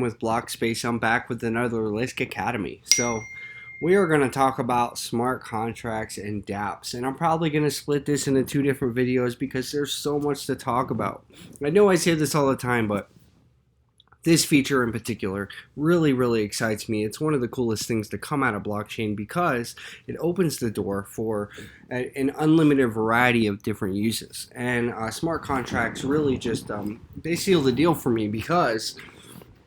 With Block Space, I'm back with another Lisk Academy. So we are going to talk about smart contracts and Dapps, and I'm probably going to split this into two different videos because there's so much to talk about. I know I say this all the time, but this feature in particular really excites me. It's one of the coolest things to come out of blockchain because it opens the door for an unlimited variety of different uses. And smart contracts really just they seal the deal for me because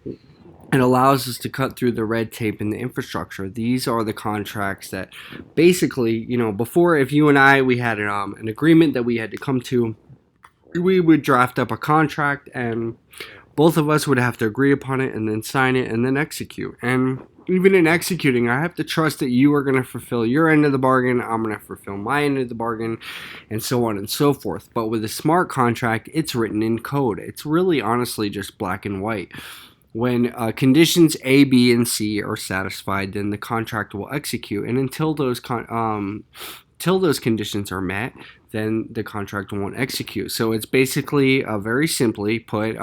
it allows us to cut through the red tape in the infrastructure. These are the contracts that basically, before, if you and I, we had an agreement that we had to come to, we would draft up a contract and both of us would have to agree upon it and then sign it and then execute. And even in executing, I have to trust that you are going to fulfill your end of the bargain, I'm going to fulfill my end of the bargain, and so on and so forth. But with a smart contract, it's written in code. It's really honestly just black and white. When conditions A, B, and C are satisfied, then the contract will execute. And until those conditions are met, then the contract won't execute. So it's basically very simply put,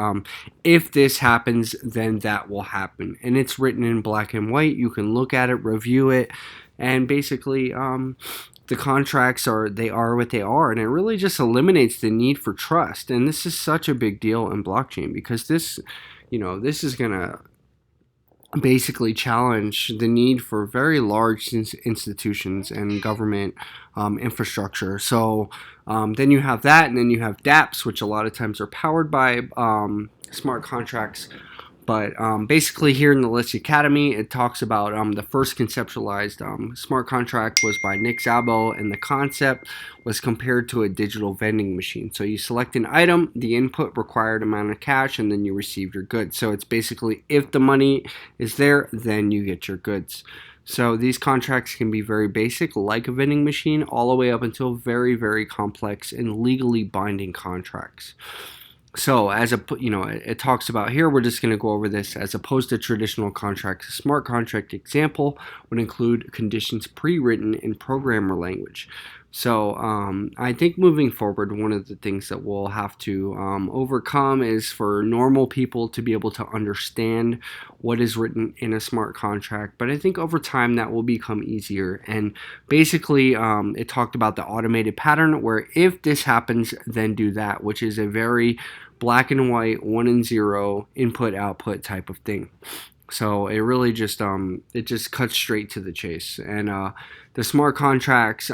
if this happens, then that will happen. And it's written in black and white. You can look at it, review it, and basically the contracts are what they are, and it really just eliminates the need for trust. And this is such a big deal in blockchain because this is going to basically challenge the need for very large institutions and government infrastructure. So then you have that, and then you have Dapps, which a lot of times are powered by smart contracts. But basically here in the Lisk Academy, it talks about the first conceptualized smart contract was by Nick Szabo, and the concept was compared to a digital vending machine. So you select an item, the input required amount of cash, and then you receive your goods. So it's basically if the money is there, then you get your goods. So these contracts can be very basic, like a vending machine, all the way up until very complex and legally binding contracts. So it talks about here, we're just going to go over this as opposed to traditional contracts. A smart contract example would include conditions pre-written in programmer language. So I think moving forward, one of the things that we'll have to overcome is for normal people to be able to understand what is written in a smart contract. But I think over time that will become easier. And basically it talked about the automated pattern where if this happens, then do that, which is a very black and white 1 and 0 input output type of thing. So it really just it just cuts straight to the chase. And the smart contracts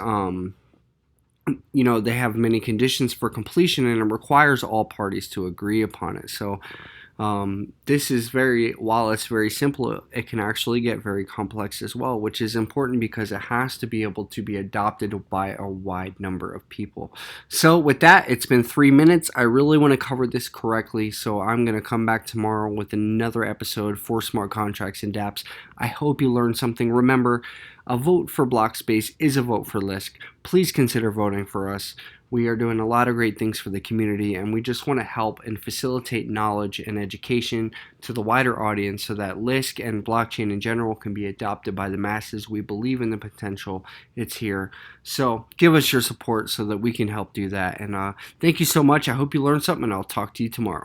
they have many conditions for completion, and it requires all parties to agree upon it. So this is while it's very simple, it can actually get very complex as well, which is important because it has to be able to be adopted by a wide number of people. So with that, it's been 3 minutes. I really want to cover this correctly, so I'm going to come back tomorrow with another episode for smart contracts and Dapps. I hope you learned something. Remember, a vote for Blockspace is a vote for Lisk. Please consider voting for us. We are doing a lot of great things for the community, and we just want to help and facilitate knowledge and education to the wider audience so that Lisk and blockchain in general can be adopted by the masses. We believe in the potential. It's here. So give us your support so that we can help do that. And thank you so much. I hope you learned something, and I'll talk to you tomorrow.